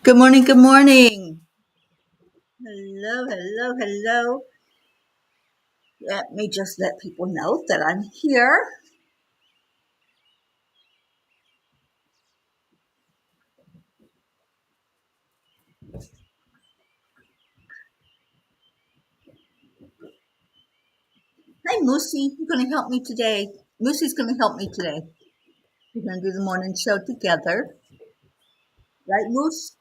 Good morning, good morning. Hello, hello, hello. Let me just let people know that I'm here. Hi, Moosey. You're going to help me today. Moosey's going to help me today. We're going to do the morning show together. Right, Moose?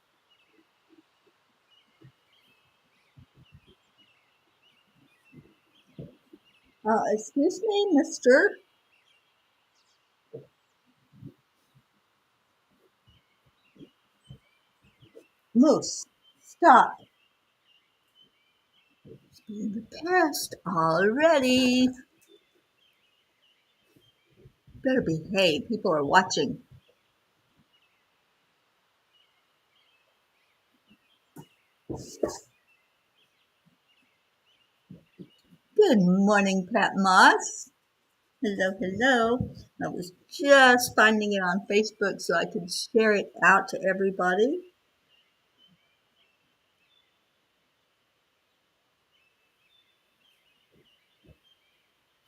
Excuse me, Mr. Moose. Stop. It's being the past already. Better behave. People are watching. Good morning, Pat Moss. Hello, hello. I was just finding it on Facebook so I could share it out to everybody.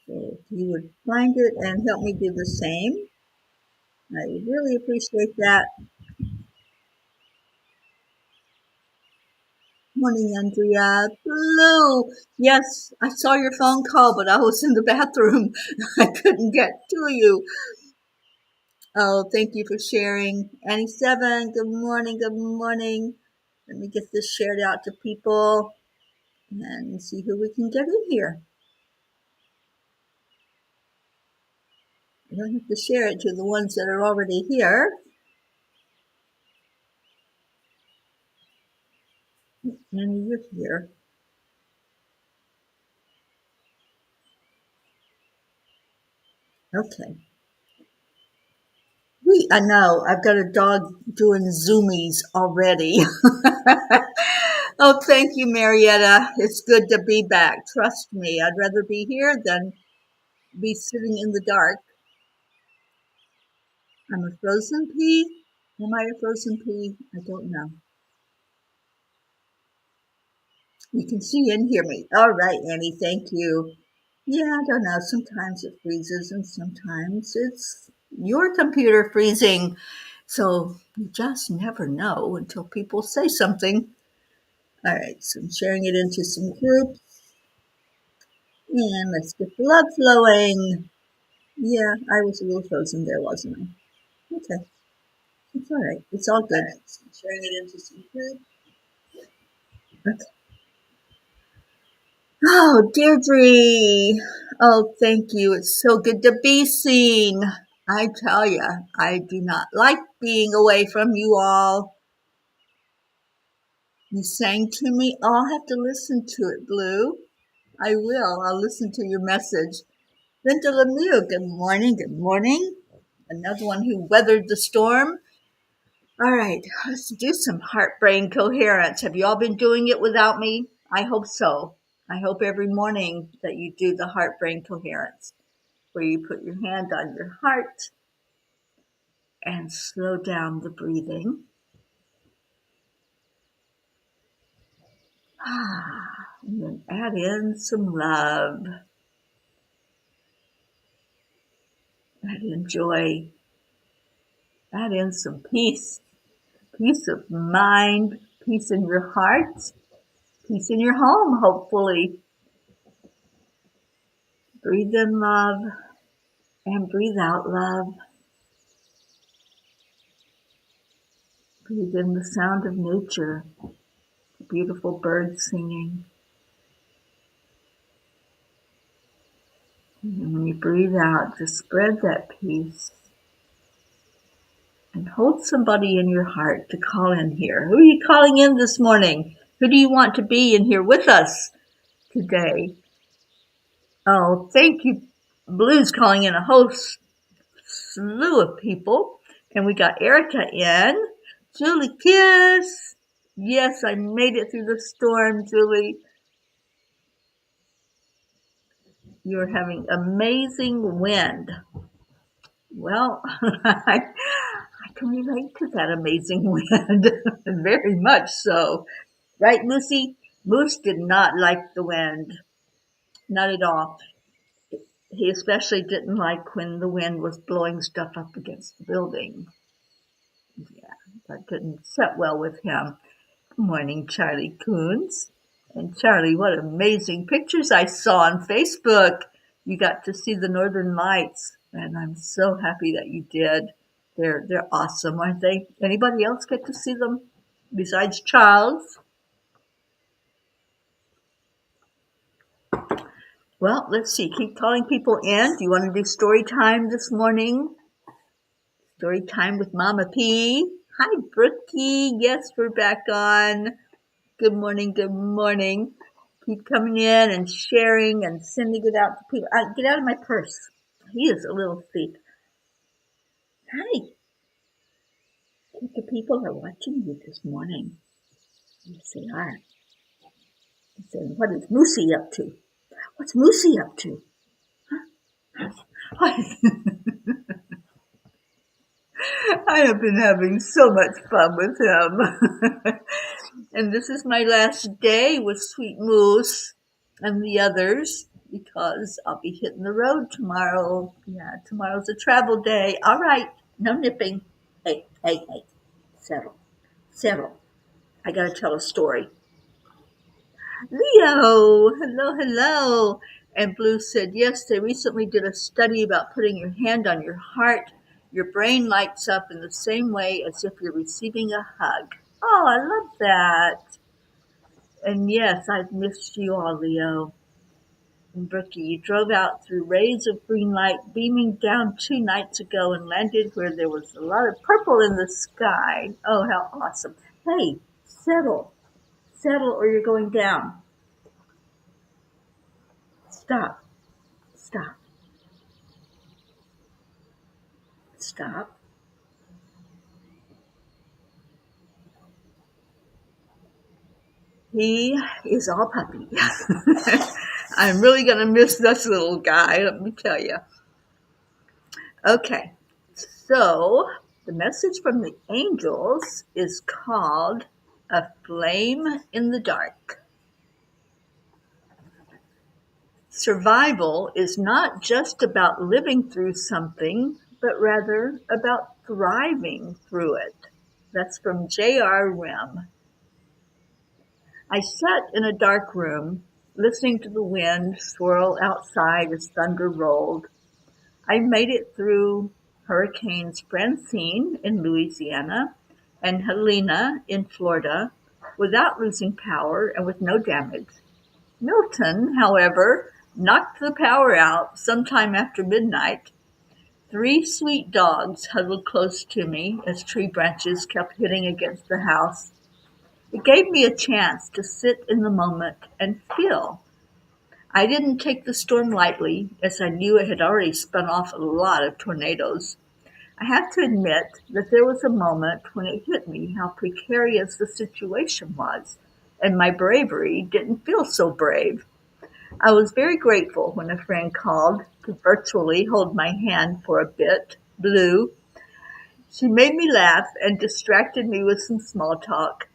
So if you would find it and help me do the same, I would really appreciate that. Morning, Andrea. Blue. Yes, I saw your phone call, but I was in the bathroom. I couldn't get to you. Oh, thank you for sharing. Annie Seven, good morning, good morning. Let me get this shared out to people and see who we can get in here. I don't have to share it to the ones that are already here. Annie, you're here. Okay. I know. I've got a dog doing zoomies already. Oh, thank you, Marietta. It's good to be back. Trust me, I'd rather be here than be sitting in the dark. I'm a frozen pea. Am I a frozen pea? I don't know. You can see and hear me. All right, Annie, thank you. Yeah, I don't know. Sometimes it freezes and sometimes it's your computer freezing. So you just never know until people say something. All right, so I'm sharing it into some groups. And let's get the love flowing. Yeah, I was a little frozen there, wasn't I? Okay, it's all right. It's all good. Right, so I'm sharing it into some groups. Okay. Oh, Deirdre. Oh, thank you. It's so good to be seen. I tell you, I do not like being away from you all. You sang to me. Oh, I'll have to listen to it, Blue. I will. I'll listen to your message. Linda Lemieux, good morning. Good morning. Another one who weathered the storm. All right, let's do some heart brain coherence. Have you all been doing it without me? I hope so. I hope every morning that you do the heart brain coherence, where you put your hand on your heart and slow down the breathing. And then add in some love, add in joy, add in some peace, peace of mind, peace in your heart, peace in your home, hopefully. Breathe in love and breathe out love. Breathe in the sound of nature, the beautiful birds singing. And when you breathe out, just spread that peace. And hold somebody in your heart to call in here. Who are you calling in this morning? Who do you want to be in here with us today? Oh, thank you. Blue's calling in a whole slew of people. And we got Erica in. Julie Kiss. Yes, I made it through the storm, Julie. You're having amazing wind. Well, I can relate to that amazing wind. Very much so. Right, Lucy? Moose did not like the wind. Not at all. He especially didn't like when the wind was blowing stuff up against the building. Yeah, that didn't set well with him. Good morning, Charlie Coons. And Charlie, what amazing pictures I saw on Facebook. You got to see the Northern Lights, and I'm so happy that you did. They're awesome, aren't they? Anybody else get to see them besides Charles? Well, let's see. Keep calling people in. Do you want to do story time this morning? Story time with Mama P. Hi, Brookie. Yes, we're back on. Good morning. Good morning. Keep coming in and sharing and sending it out to people. Get out of my purse. He is a little thief. Hi. I think the people are watching you this morning. Yes, they are. They're saying, what is Moosey up to? What's Moosey up to? Huh? I have been having so much fun with him. And this is my last day with Sweet Moose and the others because I'll be hitting the road tomorrow. Yeah, tomorrow's a travel day. All right, no nipping. Hey, hey, hey, settle, settle. I gotta tell a story. Leo, hello, hello. And Blue said, yes, they recently did a study about putting your hand on your heart. Your brain lights up in the same way as if you're receiving a hug. Oh, I love that. And yes, I've missed you all, Leo. And Brookie, you drove out through rays of green light beaming down 2 nights ago and landed where there was a lot of purple in the sky. Oh, how awesome. Hey, settle. Settle or you're going down. Stop. Stop. Stop. He is all puppy. I'm really going to miss this little guy, let me tell you. Okay, so the message from the angels is called A Flame in the Dark. Survival is not just about living through something, but rather about thriving through it. That's from J.R. Rim. I sat in a dark room, listening to the wind swirl outside as thunder rolled. I made it through Hurricanes Francine in Louisiana and Helena in Florida without losing power and with no damage. Milton, however, knocked the power out sometime after midnight. 3 sweet dogs huddled close to me as tree branches kept hitting against the house. It gave me a chance to sit in the moment and feel. I didn't take the storm lightly, as I knew it had already spun off a lot of tornadoes. I have to admit that there was a moment when it hit me how precarious the situation was, and my bravery didn't feel so brave. I was very grateful when a friend called to virtually hold my hand for a bit, Blue. She made me laugh and distracted me with some small talk.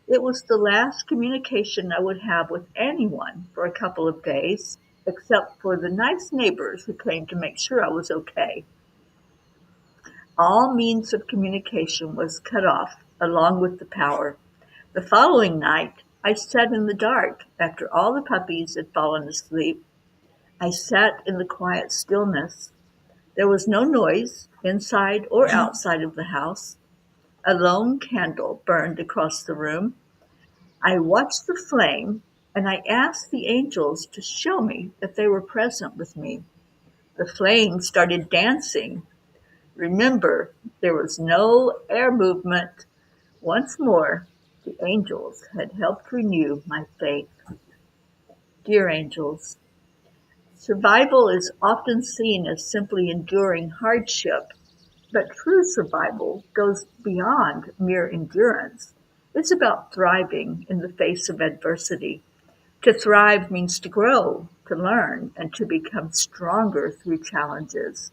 It was the last communication I would have with anyone for a couple of days, except for the nice neighbors who came to make sure I was okay. All means of communication was cut off, along with the power. The following night, I sat in the dark after all the puppies had fallen asleep. I sat in the quiet stillness. There was no noise, inside or outside of the house. A lone candle burned across the room. I watched the flame, and I asked the angels to show me that they were present with me. The flame started dancing. Remember, there was no air movement. Once more, the angels had helped renew my faith. Dear angels, survival is often seen as simply enduring hardship, but true survival goes beyond mere endurance. It's about thriving in the face of adversity. To thrive means to grow, to learn, and to become stronger through challenges.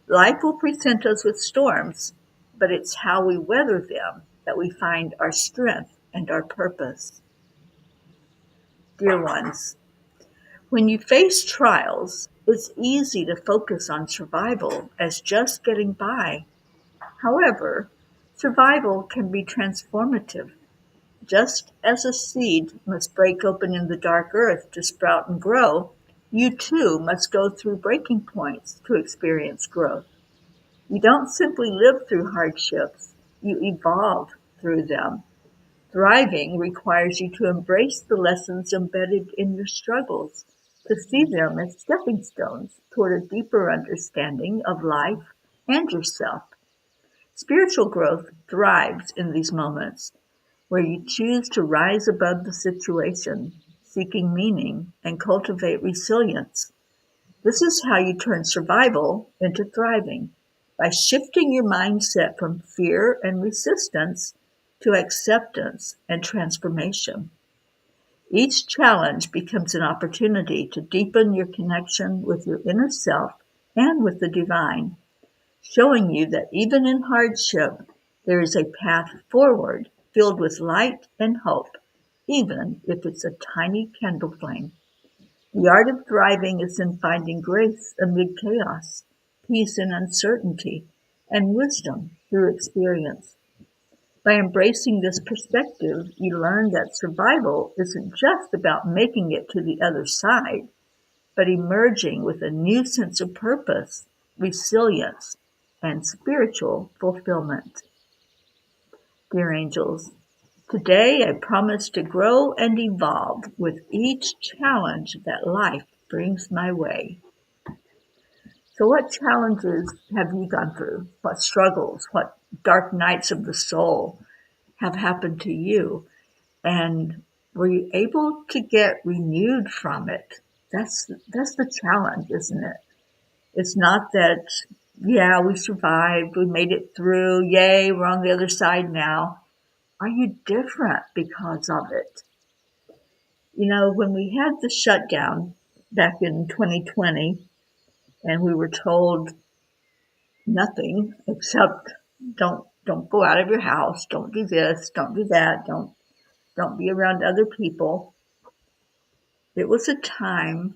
Life will present us with storms, but it's how we weather them that we find our strength and our purpose. Dear ones, when you face trials, it's easy to focus on survival as just getting by. However, survival can be transformative. Just as a seed must break open in the dark earth to sprout and grow, you too must go through breaking points to experience growth. You don't simply live through hardships, you evolve through them. Thriving requires you to embrace the lessons embedded in your struggles, to see them as stepping stones toward a deeper understanding of life and yourself. Spiritual growth thrives in these moments where you choose to rise above the situation, seeking meaning, and cultivate resilience. This is how you turn survival into thriving, by shifting your mindset from fear and resistance to acceptance and transformation. Each challenge becomes an opportunity to deepen your connection with your inner self and with the divine, showing you that even in hardship, there is a path forward filled with light and hope, even if it's a tiny candle flame. The art of thriving is in finding grace amid chaos, peace in uncertainty, and wisdom through experience. By embracing this perspective, you learn that survival isn't just about making it to the other side, but emerging with a new sense of purpose, resilience, and spiritual fulfillment. Dear angels, today I promise to grow and evolve with each challenge that life brings my way. So what challenges have you gone through? What struggles, what dark nights of the soul have happened to you? And were you able to get renewed from it? That's the challenge, isn't it? It's not that, yeah, we survived, we made it through, yay, we're on the other side now. Are you different because of it? You know, when we had the shutdown back in 2020 and we were told nothing except don't go out of your house, don't do this, don't do that, don't be around other people. It was a time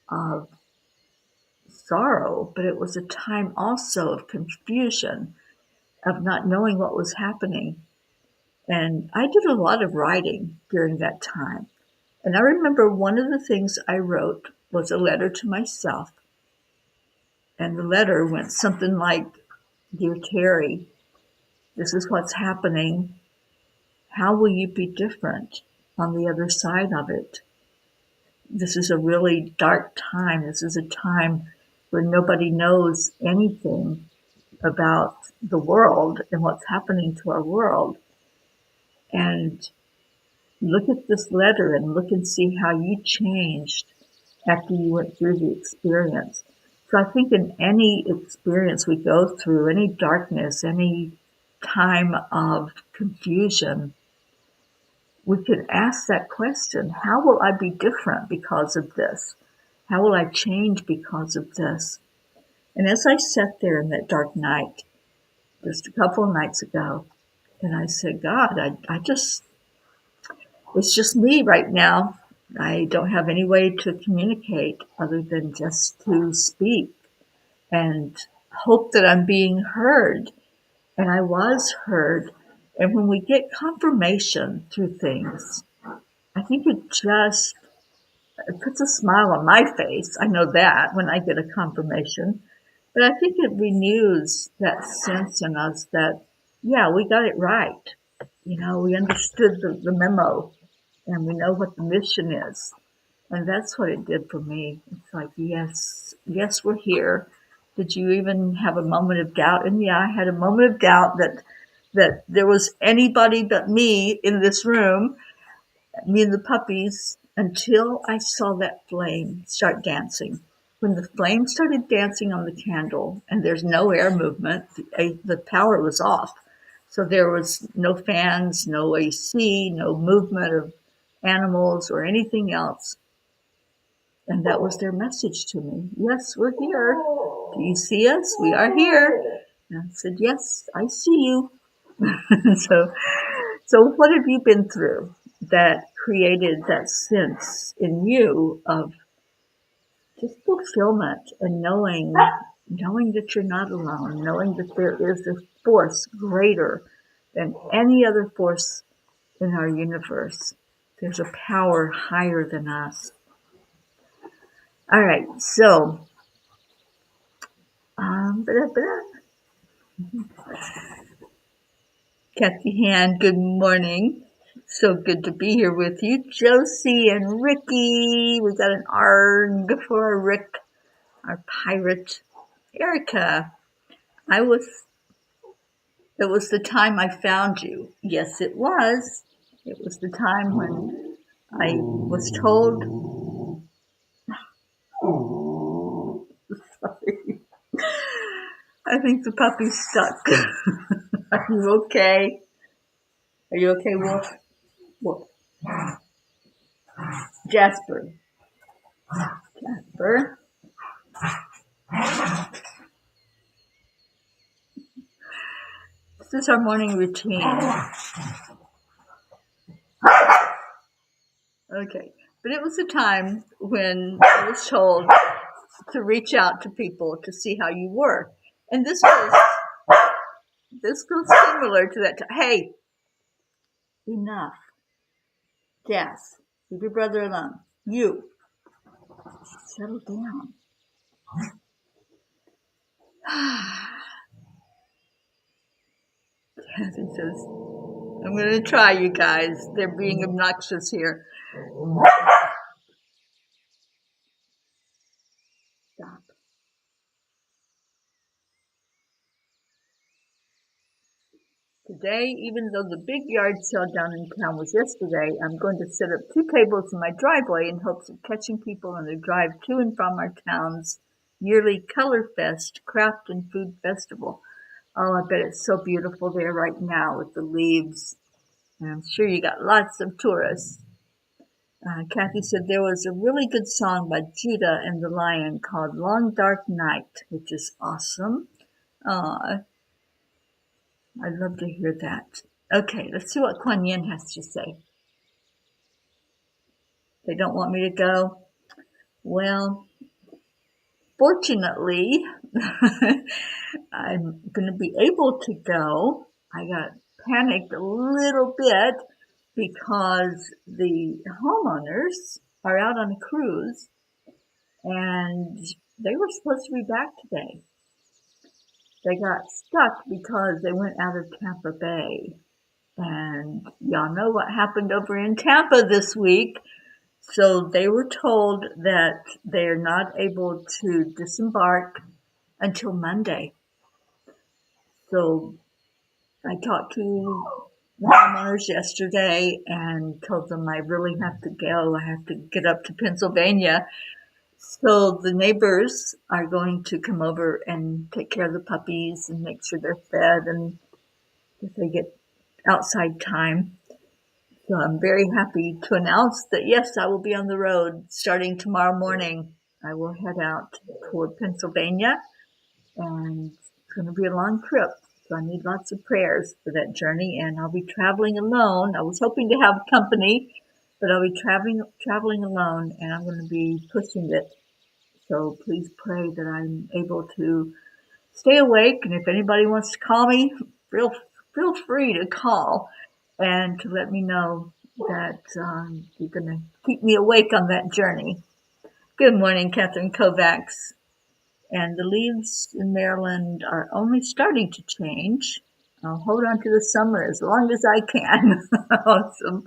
of sorrow, but it was a time also of confusion, of not knowing what was happening. And I did a lot of writing during that time. And I remember one of the things I wrote was a letter to myself. And the letter went something like, Dear Teri, this is what's happening. How will you be different on the other side of it? This is a really dark time. This is a time where nobody knows anything about the world and what's happening to our world. And look at this letter and look and see how you changed after you went through the experience. So I think in any experience we go through, any darkness, any time of confusion, we could ask that question, how will I be different because of this? How will I change because of this? And as I sat there in that dark night, just a couple of nights ago, and I said, God, it's just me right now. I don't have any way to communicate other than just to speak and hope that I'm being heard. And I was heard. And when we get confirmation through things, I think it puts a smile on my face. I know that when I get a confirmation. But I think it renews that sense in us that, yeah, we got it right. You know, we understood the memo and we know what the mission is. And that's what it did for me. It's like, yes, we're here. Did you even have a moment of doubt? And yeah, I had a moment of doubt that there was anybody but me in this room, me and the puppies, until I saw that flame start dancing. When the flame started dancing on the candle, and there's no air movement, the power was off. So there was no fans, no AC, no movement of animals or anything else. And that was their message to me. Yes, we're here. Do you see us? We are here. And I said, yes, I see you. So what have you been through that created that sense in you of just fulfillment and knowing that you're not alone, knowing that there is a force greater than any other force in our universe. There's a power higher than us. All right, so Kathy Hand, good morning. So good to be here with you. Josie and Ricky. We got an ARG for our Rick, our pirate. Erica, it was the time I found you. Yes, it was. It was the time when I was told. Sorry. I think the puppy's stuck. Are you okay? Are you okay, Wolf? Wolf. Jasper. Jasper. This is our morning routine. Okay. But it was a time when I was told to reach out to people to see how you were. And this was similar to that. Hey, enough. Jas, leave your brother alone. You, settle down. Kathy says, I'm going to try, you guys. They're being obnoxious here. Stop. Today, even though the big yard sale down in town was yesterday, I'm going to set up 2 tables in my driveway in hopes of catching people on their drive to and from our town's yearly Color Fest craft and food festival. Oh, I bet it's so beautiful there right now with the leaves. And I'm sure you got lots of tourists. Kathy said there was a really good song by Judah and the Lion called Long Dark Night, which is awesome. I'd love to hear that. Okay, let's see what Kuan Yin has to say. They don't want me to go? Well, fortunately, I'm going to be able to go. I got panicked a little bit because the homeowners are out on a cruise and they were supposed to be back today. They got stuck because they went out of Tampa Bay. And y'all know what happened over in Tampa this week. So they were told that they're not able to disembark until Monday. So I talked to the homeowners yesterday and told them I really have to go. I have to get up to Pennsylvania. So the neighbors are going to come over and take care of the puppies and make sure they're fed and if they get outside time. So I'm very happy to announce that, yes, I will be on the road starting tomorrow morning. I will head out toward Pennsylvania, and it's going to be a long trip. So I need lots of prayers for that journey, and I'll be traveling alone. I was hoping to have company, but I'll be traveling alone, and I'm going to be pushing it. So please pray that I'm able to stay awake, and if anybody wants to call me, feel free to call and to let me know that you're going to keep me awake on that journey. Good morning, Catherine Kovacs. And the leaves in Maryland are only starting to change. I'll hold on to the summer as long as I can. Awesome.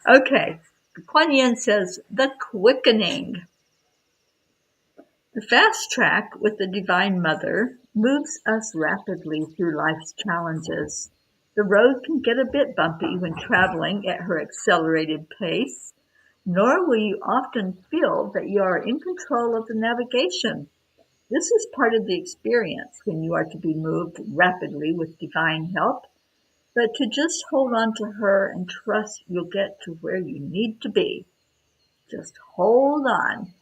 Okay. Kuan Yin says, the quickening. The fast track with the Divine Mother moves us rapidly through life's challenges. The road can get a bit bumpy when traveling at her accelerated pace, nor will you often feel that you are in control of the navigation. This is part of the experience when you are to be moved rapidly with divine help, but to just hold on to her and trust you'll get to where you need to be. Just hold on.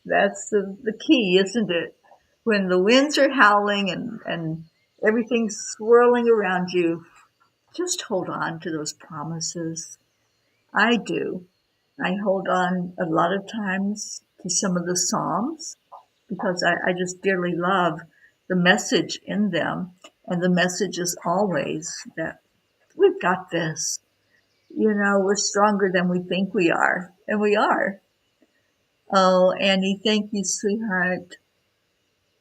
That's the key, isn't it? When the winds are howling and everything's swirling around you, just hold on to those promises. I do. I hold on a lot of times to some of the Psalms because I just dearly love the message in them. And the message is always that we've got this. You know, we're stronger than we think we are. And we are. Oh, Annie, thank you, sweetheart.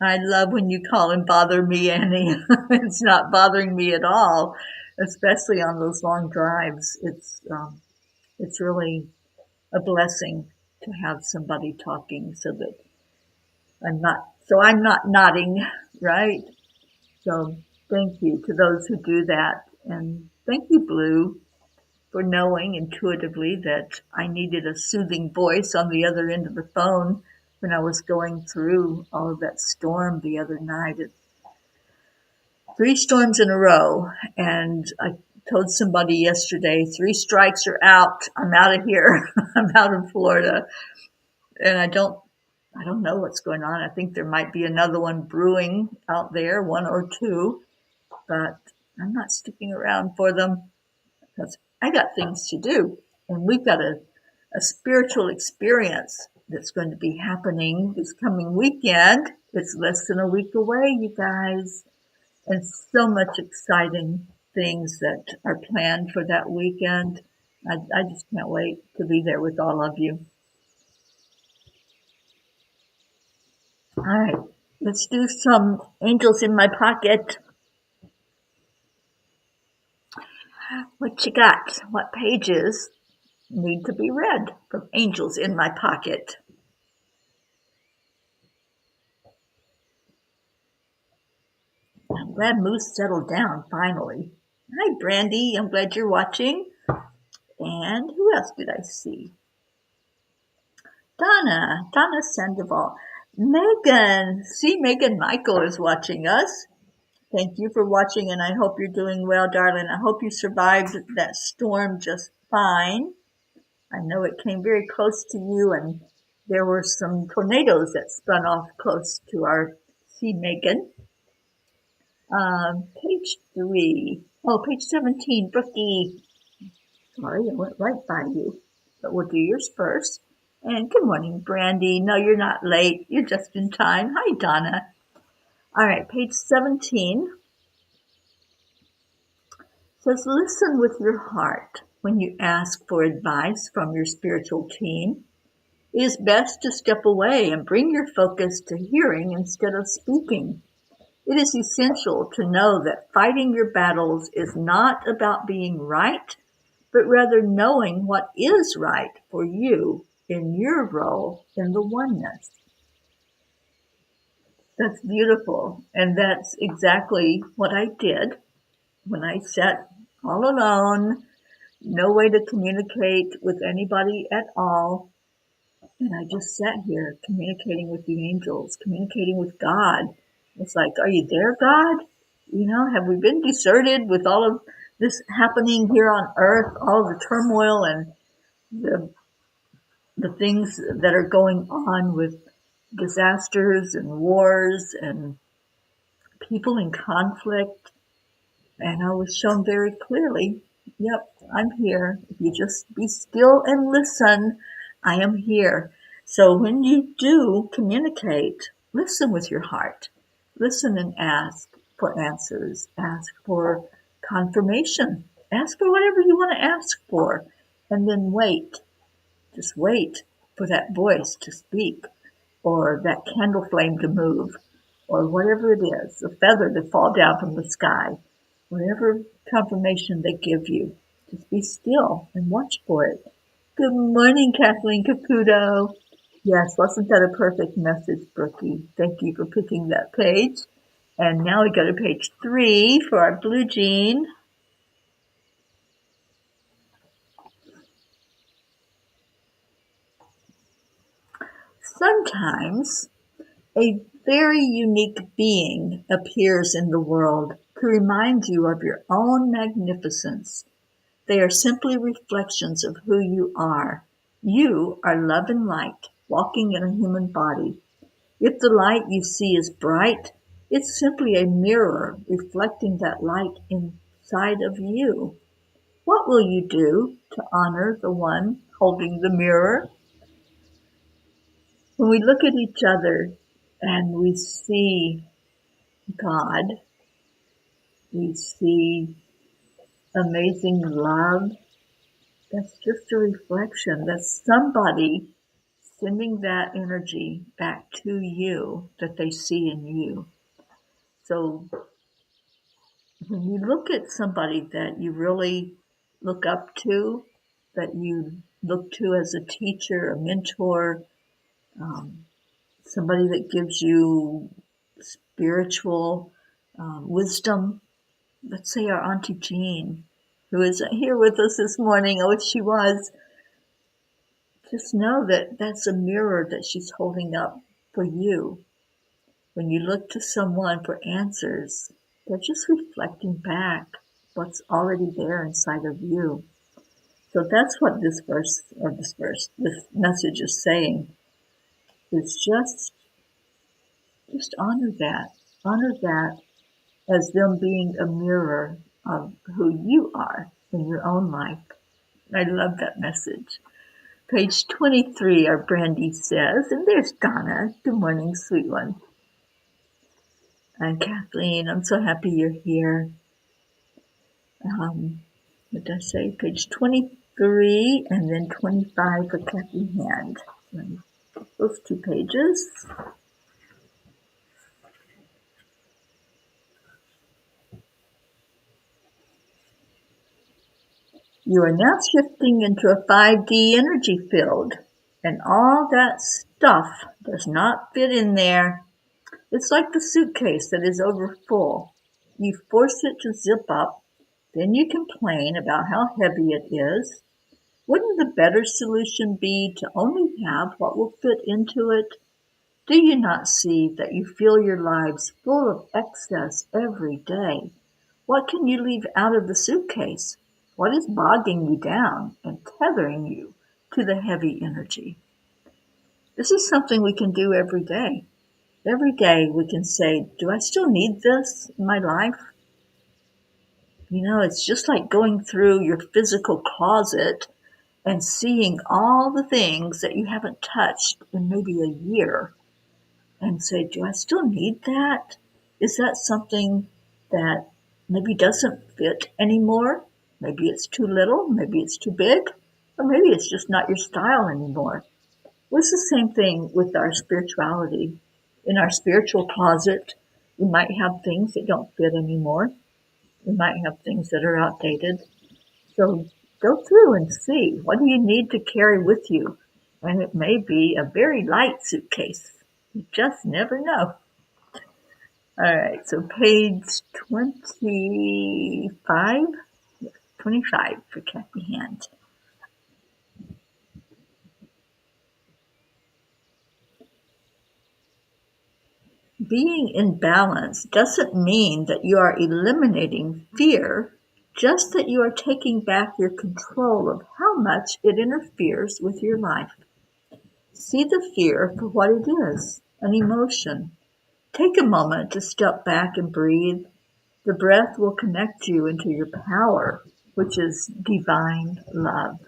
I love when you call and bother me, Annie. It's not bothering me at all, especially on those long drives. It's really a blessing to have somebody talking so that I'm not nodding, right? So thank you to those who do that. And thank you, Blue, for knowing intuitively that I needed a soothing voice on the other end of the phone when I was going through all of that storm the other night. 3 storms in a row. And I told somebody yesterday, 3 strikes are out. I'm out of here. I'm out of Florida. And I don't know what's going on. I think there might be another one brewing out there, 1 or 2, but I'm not sticking around for them because I got things to do. And we've got a spiritual experience that's going to be happening this coming weekend. It's less than a week away, you guys. And so much exciting things that are planned for that weekend. I just can't wait to be there with all of you. All right, let's do some angels in my pocket. What you got? What pages need to be read from Angels in My Pocket? I'm glad Moose settled down finally. Hi, Brandy. I'm glad you're watching. And who else did I see? Donna Sandoval. Megan. See, Megan Michael is watching us. Thank you for watching, and I hope you're doing well, darling. I hope you survived that storm just fine. I know it came very close to you, and there were some tornadoes that spun off close to our sea Megan. Page 3. Oh, page 17, Brookie. Sorry, I went right by you, but we'll do yours first. And good morning, Brandy. No, you're not late. You're just in time. Hi, Donna. All right, page 17 says, listen with your heart when you ask for advice from your spiritual team. It is best to step away and bring your focus to hearing instead of speaking. It is essential to know that fighting your battles is not about being right, but rather knowing what is right for you in your role in the oneness. That's beautiful. And that's exactly what I did when I sat all alone, no way to communicate with anybody at all. And I just sat here communicating with the angels, communicating with God. It's like, are you there, God? You know, have we been deserted with all of this happening here on earth, all of the turmoil and the things that are going on with disasters and wars and people in conflict? And I was shown very clearly, yep, I'm here. If you just be still and listen, I am here. So when you do communicate, listen with your heart. Listen and ask for answers. Ask for confirmation. Ask for whatever you want to ask for. And then wait. Just wait for that voice to speak, or that candle flame to move, or whatever it is, a feather to fall down from the sky. Whatever confirmation they give you, just be still and watch for it. Good morning, Kathleen Caputo. Yes, wasn't that a perfect message, Brookie? Thank you for picking that page. And now we go to page 3 for our blue jean. Sometimes a very unique being appears in the world to remind you of your own magnificence. They are simply reflections of who you are. You are love and light, walking in a human body. If the light you see is bright, It's simply a mirror reflecting that light inside of you. What will you do to honor the one holding the mirror? When we look at each other and we see God, we see amazing love, that's just a reflection. That's somebody sending that energy back to you that they see in you. So when you look at somebody that you really look up to, that you look to as a teacher, a mentor, um, somebody that gives you spiritual wisdom, let's say our Auntie Jean, who isn't here with us this morning. I wish she was. Just know that that's a mirror that she's holding up for you. When you look to someone for answers, they're just reflecting back what's already there inside of you. So that's what this message is saying, is just honor that. Honor that as them being a mirror of who you are in your own life. I love that message. Page 23, our Brandy says, and there's Donna. Good morning, sweet one. And Kathleen, I'm so happy you're here. What did I say? Page 23 and then 25 for Kathy Hand. Those 2 pages. You are now shifting into a 5D energy field, and all that stuff does not fit in there. It's like the suitcase that is overfull. You force it to zip up, then you complain about how heavy it is. Wouldn't the better solution be to only have what will fit into it? Do you not see that you feel your lives full of excess every day? What can you leave out of the suitcase? What is bogging you down and tethering you to the heavy energy? This is something we can do every day. Every day we can say, do I still need this in my life? You know, it's just like going through your physical closet and seeing all the things that you haven't touched in maybe a year and say, do I still need that? Is that something that maybe doesn't fit anymore? Maybe it's too little, maybe it's too big, or maybe it's just not your style anymore. Well, it's the same thing with our spirituality. In our spiritual closet, we might have things that don't fit anymore. We might have things that are outdated. So go through and see, what do you need to carry with you? And it may be a very light suitcase. You just never know. All right, so page 25, 25 for Kathy Hand. Being in balance doesn't mean that you are eliminating fear, just that you are taking back your control of how much it interferes with your life. See the fear for what it is, an emotion. Take a moment to step back and breathe. The breath will connect you into your power, which is divine love.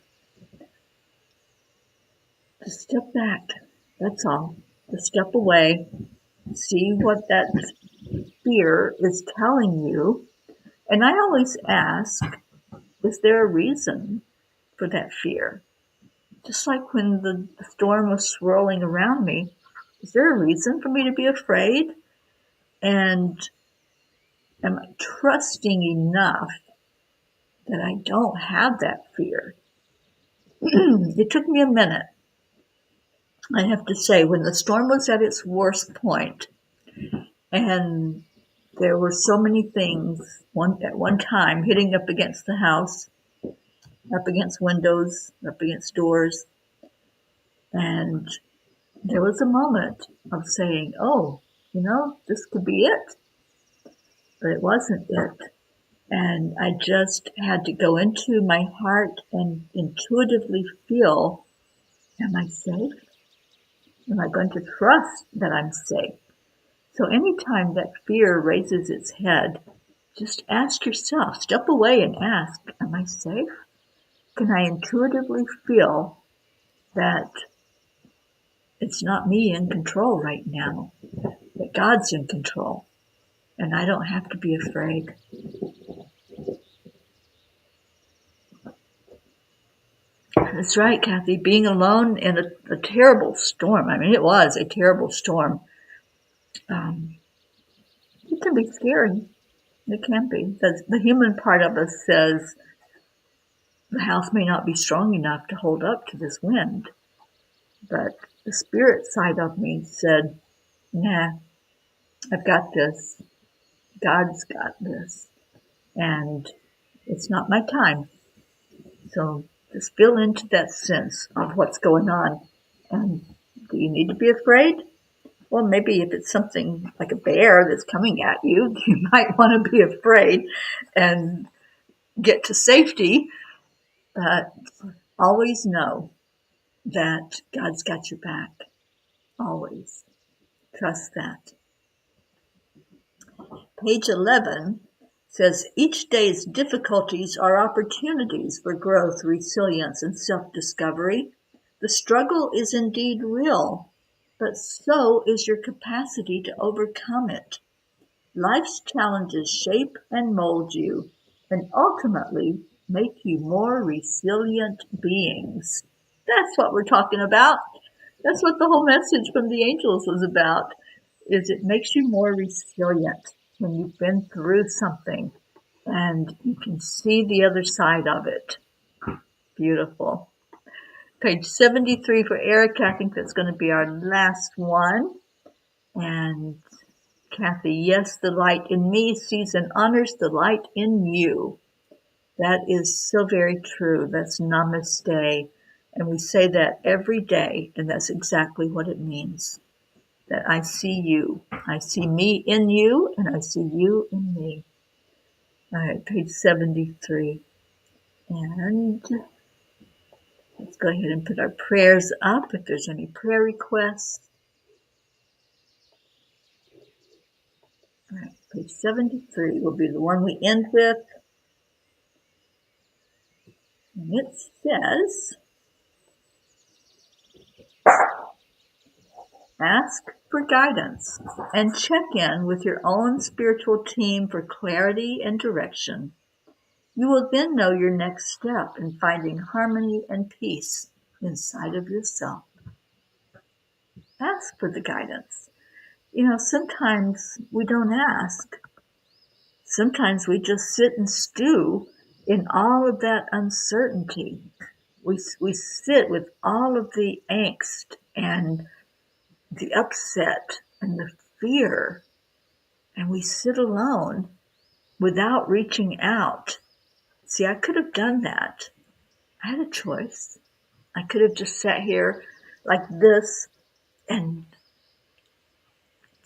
Just step back. That's all. Just step away. See what that fear is telling you. And I always ask, is there a reason for that fear? Just like when the storm was swirling around me, is there a reason for me to be afraid? And am I trusting enough that I don't have that fear? It took me a minute, I have to say, when the storm was at its worst point, and there were so many things at one time hitting up against the house, up against windows, up against doors, and there was a moment of saying, oh, this could be it. But it wasn't it. And I just had to go into my heart and intuitively feel, am I safe? Am I going to trust that I'm safe? So anytime that fear raises its head, just ask yourself, step away and ask, am I safe? Can I intuitively feel that it's not me in control right now, that God's in control, and I don't have to be afraid? That's right, Kathy. Being alone in a terrible storm. I mean, it was a terrible storm. It can be scary. It can be. The human part of us says the house may not be strong enough to hold up to this wind. But the spirit side of me said, nah, I've got this. God's got this. And it's not my time. So just feel into that sense of what's going on. And do you need to be afraid? Well, maybe if it's something like a bear that's coming at you, you might want to be afraid and get to safety. But always know that God's got your back. Always. Trust that. Page 11 says, each day's difficulties are opportunities for growth, resilience, and self-discovery. The struggle is indeed real, but so is your capacity to overcome it. Life's challenges shape and mold you, and ultimately make you more resilient beings. That's what we're talking about. That's what the whole message from the angels was about, is it makes you more resilient when you've been through something and you can see the other side of it. Beautiful. Page 73 for Eric. I think that's going to be our last one. And Kathy, yes, the light in me sees and honors the light in you. That is so very true. That's namaste. And we say that every day, and that's exactly what it means. That I see you. I see me in you, and I see you in me. All right, page 73. And let's go ahead and put our prayers up if there's any prayer requests. All right, page 73 will be the one we end with. And it says, ask for guidance and check in with your own spiritual team for clarity and direction. You will then know your next step in finding harmony and peace inside of yourself. Ask for the guidance. You know, sometimes we don't ask. Sometimes we just sit and stew in all of that uncertainty. We sit with all of the angst and the upset and the fear, and we sit alone without reaching out. See, I could have done that. I had a choice. I could have just sat here like this and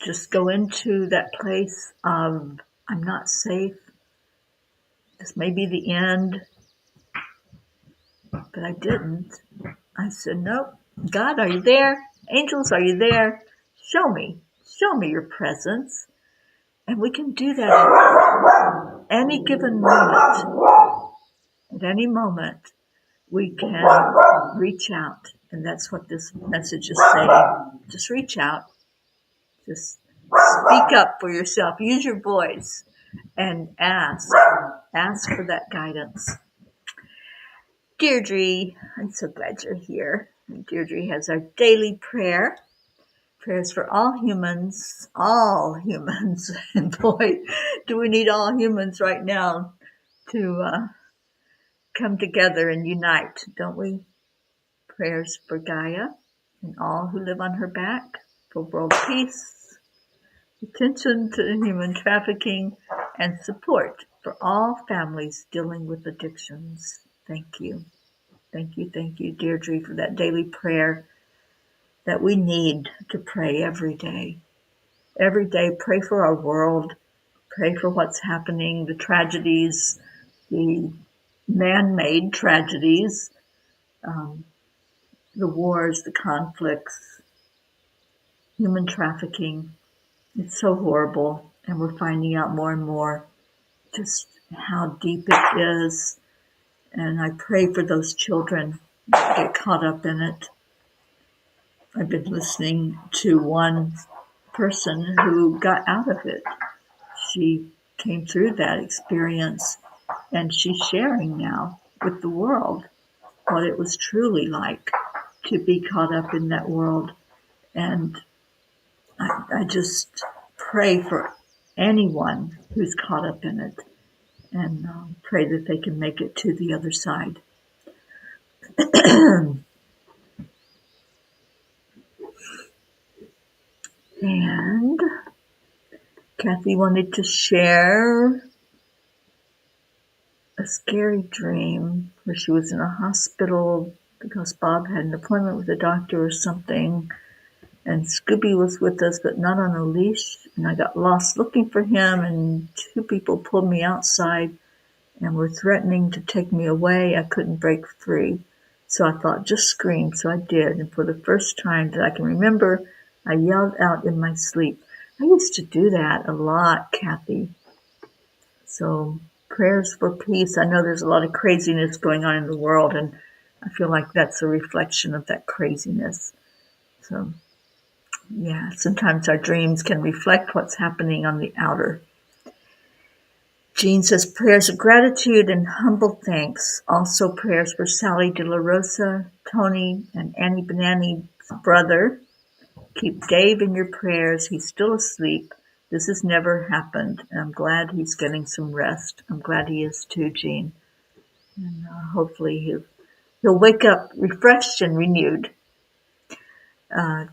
just go into that place of, I'm not safe. This may be the end. But I didn't. I said, nope. God, are you there? Angels, are you there? Show me your presence. And we can do that at any given moment. At any moment, we can reach out. And that's what this message is saying. Just reach out. Just speak up for yourself. Use your voice and ask. Ask for that guidance. Deirdre, I'm so glad you're here. And Deirdre has our daily prayer. Prayers for all humans. All humans. And boy, do we need all humans right now to come together and unite, don't we? Prayers for Gaia and all who live on her back, for world peace, attention to human trafficking, and support for all families dealing with addictions. Thank you. Thank you, Deirdre, for that daily prayer that we need to pray every day. Every day, pray for our world. Pray for what's happening, the tragedies, the man-made tragedies, the wars, the conflicts, human trafficking. It's so horrible, and we're finding out more and more just how deep it is. And I pray for those children that get caught up in it. I've been listening to one person who got out of it. She came through that experience, and she's sharing now with the world what it was truly like to be caught up in that world. And I just pray for anyone who's caught up in it, and pray that they can make it to the other side. And Kathy wanted to share a scary dream where she was in a hospital because Bob had an appointment with a doctor or something, and Scooby was with us but not on a leash, and I got lost looking for him, and two people pulled me outside and were threatening to take me away. I couldn't break free. So I thought, just scream. So I did. And for the first time that I can remember, I yelled out in my sleep. I used to do that a lot, Kathy. So prayers for peace. I know there's a lot of craziness going on in the world, and I feel like that's a reflection of that craziness. So, yeah, sometimes our dreams can reflect what's happening on the outer. Jean says prayers of gratitude and humble thanks. Also prayers for Sally De La Rosa, Tony, and Annie Benani's brother. Keep Dave in your prayers. He's still asleep. This has never happened, and I'm glad he's getting some rest. I'm glad he is too, Jean. And hopefully he'll wake up refreshed and renewed.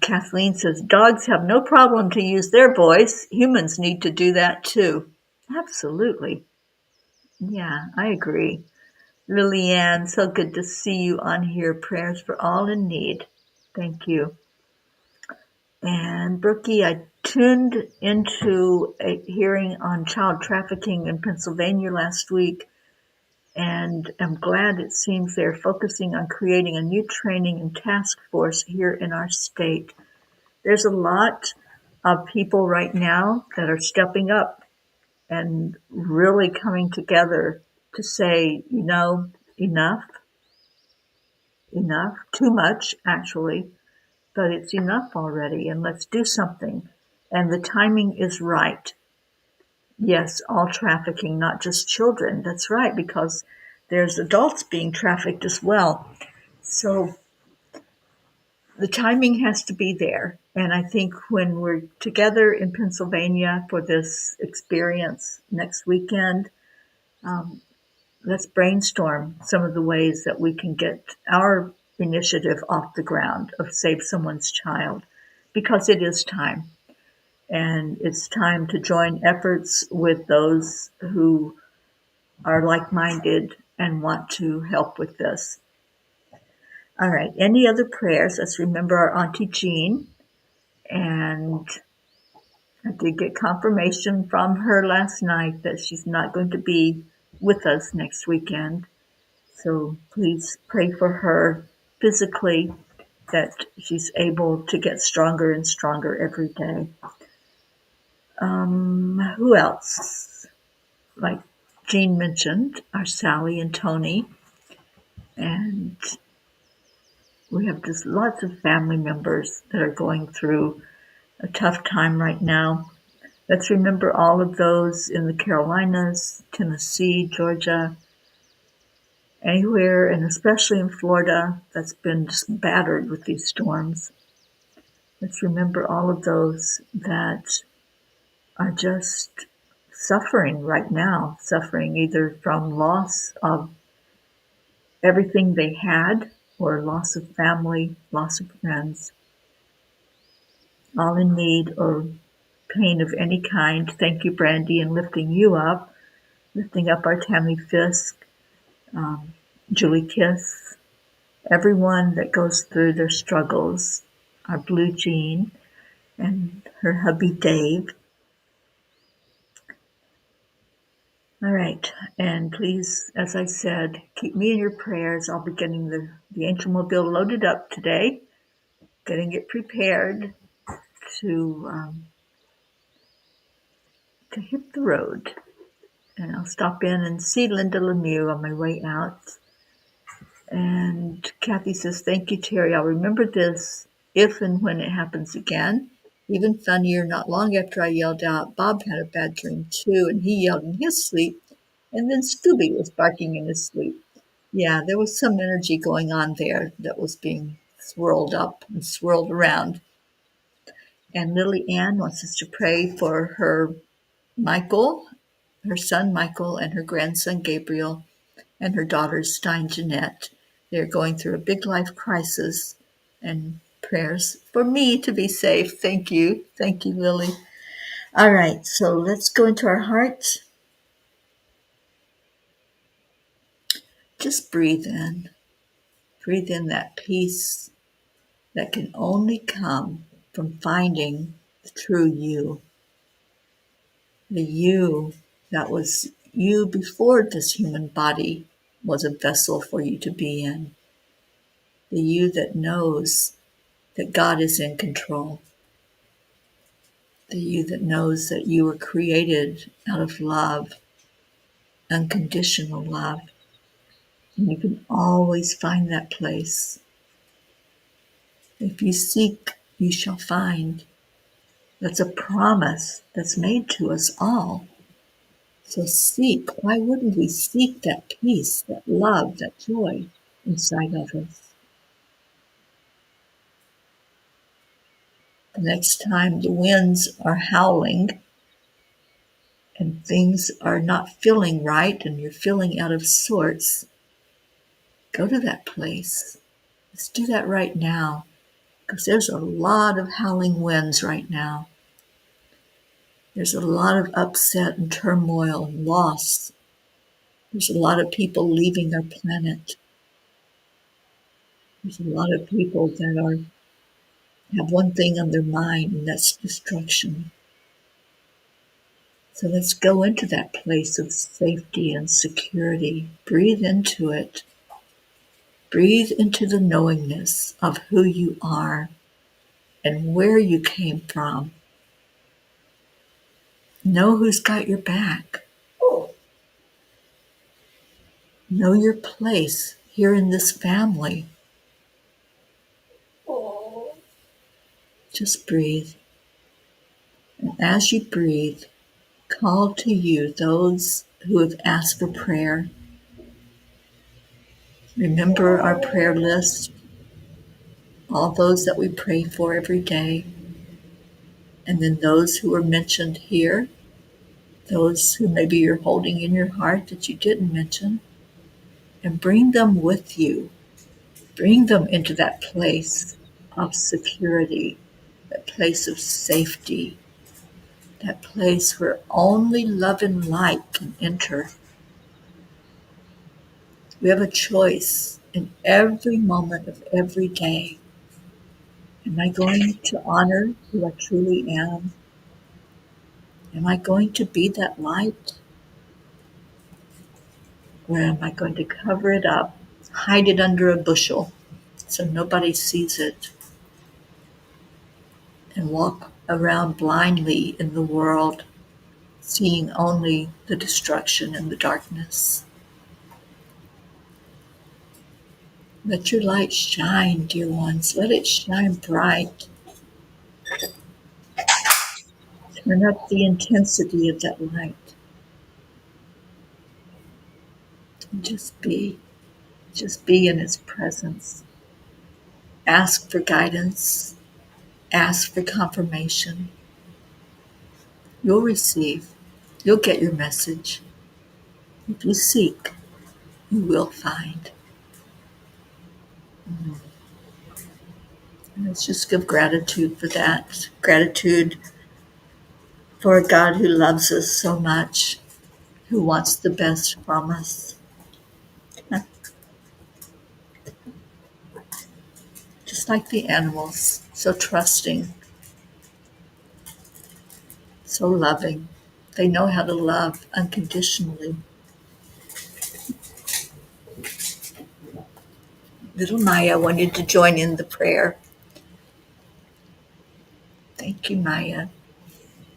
Kathleen says dogs have no problem to use their voice. Humans need to do that too. Absolutely. Yeah, I agree. Lillian, so good to see you on here. Prayers for all in need. Thank you. And Brookie, I tuned into a hearing on child trafficking in Pennsylvania last week, and I'm glad it seems they're focusing on creating a new training and task force here in our state. There's a lot of people right now that are stepping up and really coming together to say, enough, too much actually, but it's enough already, and let's do something. And the timing is right. Yes, all trafficking, not just children. That's right, because there's adults being trafficked as well. So the timing has to be there. And I think when we're together in Pennsylvania for this experience next weekend, let's brainstorm some of the ways that we can get our initiative off the ground of Save Someone's Child, because it is time. And it's time to join efforts with those who are like-minded and want to help with this. All right, any other prayers? Let's remember our Auntie Jean. And I did get confirmation from her last night that she's not going to be with us next weekend. So please pray for her physically, that she's able to get stronger and stronger every day. Who else? Like Jean mentioned, are Sally and Tony. And we have just lots of family members that are going through a tough time right now. Let's remember all of those in the Carolinas, Tennessee, Georgia, anywhere, and especially in Florida, that's been just battered with these storms. Let's remember all of those that are just suffering right now, suffering either from loss of everything they had or loss of family, loss of friends, all in need or pain of any kind. Thank you, Brandy, and lifting you up, lifting up our Tammy Fisk, Julie Kiss, everyone that goes through their struggles, our Blue Jean and her hubby Dave. All right, and please, as I said, keep me in your prayers. I'll be getting the Angel Mobile loaded up today, getting it prepared to to hit the road. And I'll stop in and see Linda Lemieux on my way out. And Kathy says, thank you, Teri. I'll remember this if and when it happens again. Even funnier, not long after I yelled out, Bob had a bad dream too, and he yelled in his sleep, and then Scooby was barking in his sleep. Yeah, there was some energy going on there that was being swirled up and swirled around. And Lily Ann wants us to pray for her Michael, her son Michael, and her grandson Gabriel, and her daughters Stein Jeanette. They're going through a big life crisis, and prayers for me to be safe. Thank you. Thank you, Lily. All right, so let's go into our hearts. Just breathe in. Breathe in that peace that can only come from finding the true you. The you that was you before this human body was a vessel for you to be in. The you that knows that God is in control. The you that knows that you were created out of love, unconditional love. And you can always find that place. If you seek, you shall find. That's a promise that's made to us all. So seek. Why wouldn't we seek that peace, that love, that joy inside of us? The next time the winds are howling and things are not feeling right and you're feeling out of sorts, go to that place. Let's do that right now, because there's a lot of howling winds right now. There's a lot of upset and turmoil and loss. There's a lot of people leaving our planet. There's a lot of people that have one thing on their mind, and that's destruction. So let's go into that place of safety and security. Breathe into it. Breathe into the knowingness of who you are and where you came from. Know who's got your back. Know your place here in this family. Just breathe. And as you breathe, call to you those who have asked for prayer. Remember our prayer list, all those that we pray for every day, and then those who are mentioned here, those who maybe you're holding in your heart that you didn't mention, and bring them with you. Bring them into that place of security, that place of safety, that place where only love and light can enter. We have a choice in every moment of every day. Am I going to honor who I truly am? Am I going to be that light? Or am I going to cover it up, hide it under a bushel so nobody sees it, and walk around blindly in the world, seeing only the destruction and the darkness? Let your light shine, dear ones. Let it shine bright. Turn up the intensity of that light. And just be. Just be in His presence. Ask for guidance. Ask for confirmation. You'll receive. You'll get your message. If you seek, you will find. And let's just give gratitude for that. Gratitude for a God who loves us so much, who wants the best from us. Just like the animals, so trusting, so loving. They know how to love unconditionally. Little Maya wanted to join in the prayer. Thank you, Maya.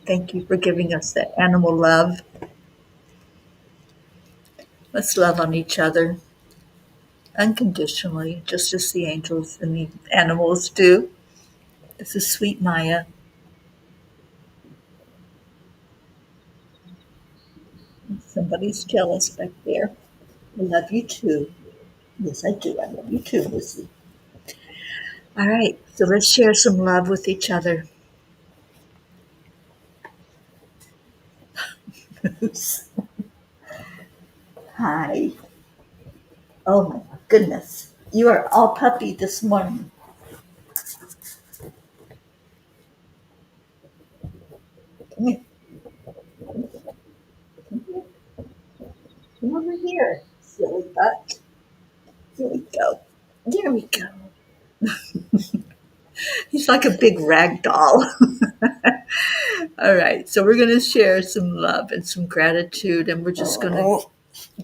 Thank you for giving us that animal love. Let's love on each other unconditionally, just as the angels and the animals do. This is sweet Maya. Somebody's jealous back there. I love you too. Yes, I do. I love you too, Lucy. All right, so let's share some love with each other. Hi. Oh my goodness. You are all puppy this morning. Come here. Come here. Come over here. Silly butt. Here we go. There we go. He's like a big rag doll. All right, so we're going to share some love and some gratitude, and we're just going to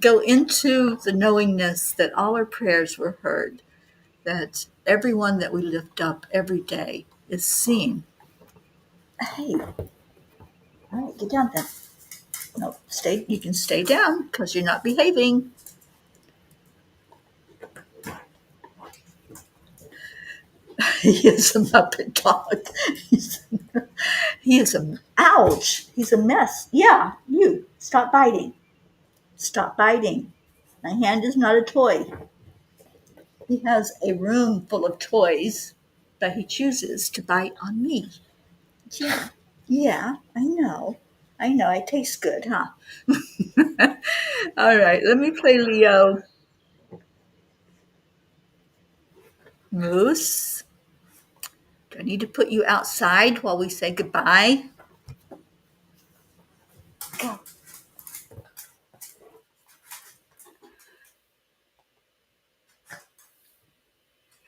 go into the knowingness that all our prayers were heard, that everyone that we lift up every day is seen. Hey, all right, get down then. No, stay. You can stay down because you're not behaving. He is a Muppet dog. He is a, ouch, he's a mess. Yeah, you, stop biting. Stop biting. My hand is not a toy. He has a room full of toys, but he chooses to bite on me. Yeah, yeah, I know. I know, I taste good, huh? All right, let me play Leo. Moose, do I need to put you outside while we say goodbye? Go.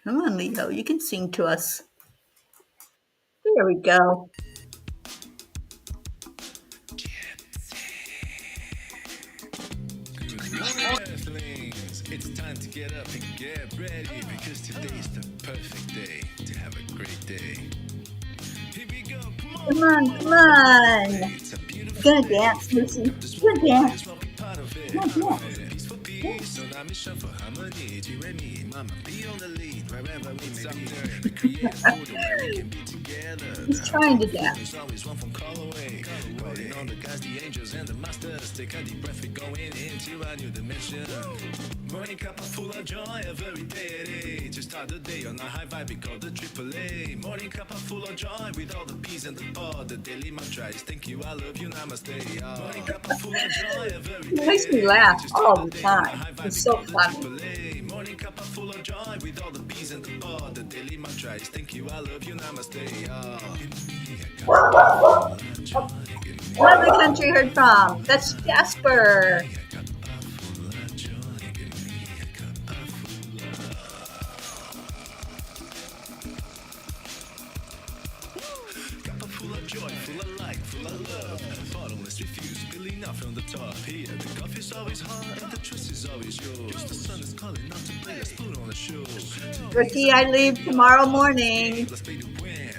Come on, Leo, you can sing to us. There we go. Earthlings, it's time to get up and get ready because today's the perfect day to have a great day. Here we go, Come on, come on. it's a beautiful You're gonna day. dance, Lucy. Just You're wanna gonna be, dance. just wanna be part of it. Come on, dance. Peace for peace, so now mission for harmony. Do and me, mama, be on the lead wherever we may be. We create a photo where we can be together. He's trying to dance. There's always one phone call away. Calling on the guys, the angels, and the masters. Take a deep breath, we're going into a new dimension. Morning cup full of joy every day. To start the day on a high vibe, we call the AAA. Morning cup full of joy with all the peas and the pod. The daily mantra is thank you, I love you, namaste. Morning cup full of joy every He day. makes me laugh To all start the day on a time. high vibe, He's we so call the funny. AAA. Morning cup full of joy with all the peas and the pod. The daily mantra is thank you, I love you, namaste. Lovely country heard from. That's Jasper. Full of joy, full of light, full of love. Bottomless refuse, spilling out from the top. Here, the coffee's always hot and the trust is always yours. The sun is calling out to play, let's put on a show. Ricky, I leave tomorrow morning. Let's play to win.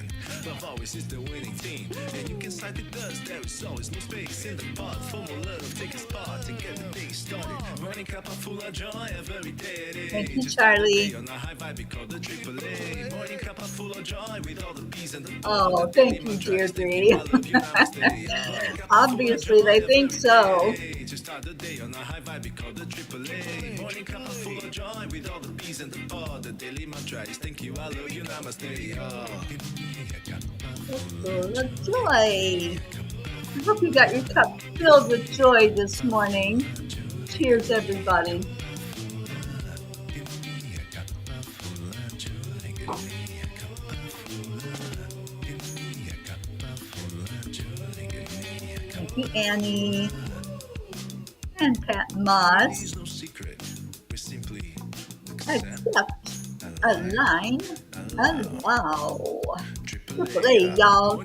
Love always is the winning team. And you can side with us, there is always no space in the pot. For more love, take a spot and get the day started. Morning cup full of joy every day. Thank you, Charlie. On a high vibe, we call the AAA. Morning cup full of joy with all the peas and the Oh, thank you, Deirdre. Obviously, they think so. To start the day on a high vibe, we call the AAA. Morning cup full of joy with all the peas and the pod. The daily mantra is thank you, I love you, namaste. Full of joy. I hope you got your cup filled with joy this morning. Cheers, everybody. Thank you, Annie. And Pat Moss. No secret, we simply Accept, align, and wow. AAA, y'all.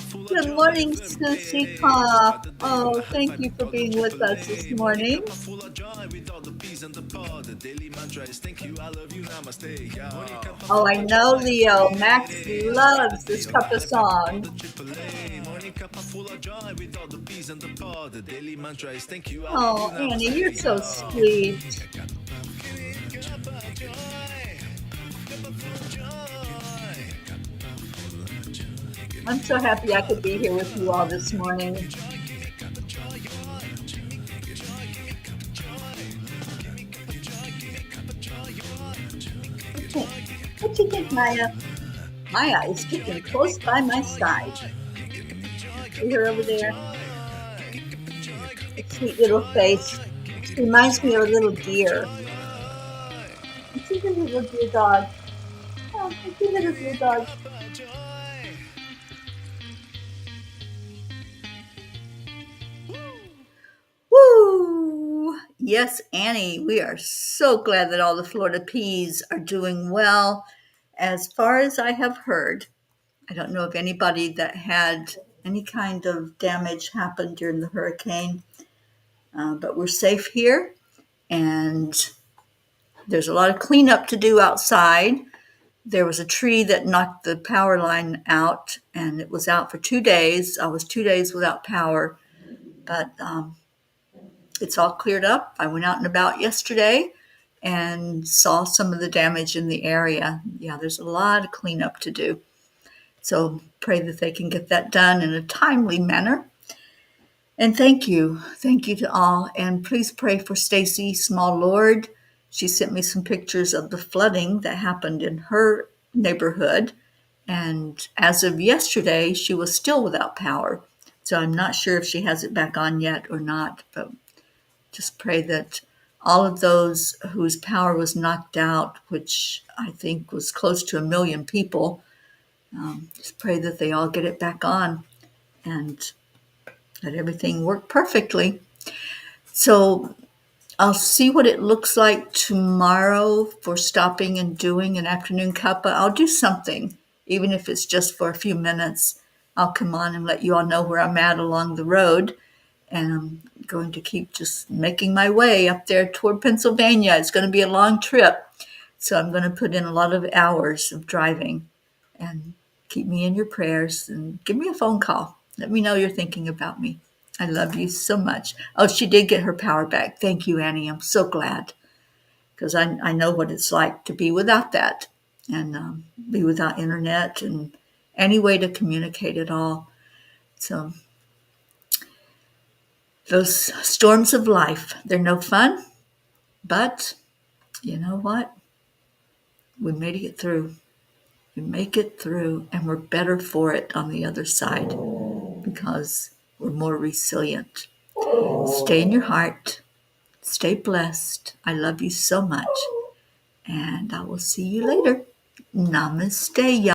full of Good joy morning, every Susie day. Just Pop. start the day on a Oh, high thank vibe, you we for call it being with us this AAA. Morning morning. cup full of joy with all the peas and the pod. The daily mantra is thank you, I love you, namaste. Yeah. Morning cup Oh, full I of know, joy Leo. every Max day. Just start the loves day this on a cup of high vibe, we call song. it AAA. Morning cup full of joy with all the peas and the pod. The daily mantra is thank you, I love you, Oh, Annie, you're namaste. so Yo. sweet. Cup of joy, cup of full of joy. I'm so happy I could be here with you all this morning. What do you think, Maya? Maya is sticking close by my side. See her over there? A sweet little face. She reminds me of a little deer. She's a little deer dog. Oh, it's a little deer dog. Woo! Yes, Annie, we are so glad that all the Florida peas are doing well. As far as I have heard, I don't know if anybody that had any kind of damage happened during the hurricane, but we're safe here, and there's a lot of cleanup to do outside. There was a tree that knocked the power line out, and it was out for 2 days. I was 2 days without power, but it's all cleared up. I went out and about yesterday and saw some of the damage in the area. Yeah, there's a lot of cleanup to do. So pray that they can get that done in a timely manner. And thank you. Thank you to all. And please pray for Stacy Small Lord. She sent me some pictures of the flooding that happened in her neighborhood. And as of yesterday, she was still without power. So I'm not sure if she has it back on yet or not, but just pray that all of those whose power was knocked out, which I think was close to 1 million people, just pray that they all get it back on and that everything work perfectly. So I'll see what it looks like tomorrow for stopping and doing an afternoon cuppa. I'll do something, even if it's just for a few minutes. I'll come on and let you all know where I'm at along the road. And I'm going to keep just making my way up there toward Pennsylvania. It's going to be a long trip. So I'm going to put in a lot of hours of driving, and keep me in your prayers and give me a phone call. Let me know you're thinking about me. I love you so much. Oh, she did get her power back. Thank you, Annie. I'm so glad because I know what it's like to be without that and be without internet and any way to communicate at all. So those storms of life, they're no fun, but you know what? We made it through. We make it through, and we're better for it on the other side because we're more resilient. Stay in your heart. Stay blessed. I love you so much. And I will see you later. Namaste, y'all.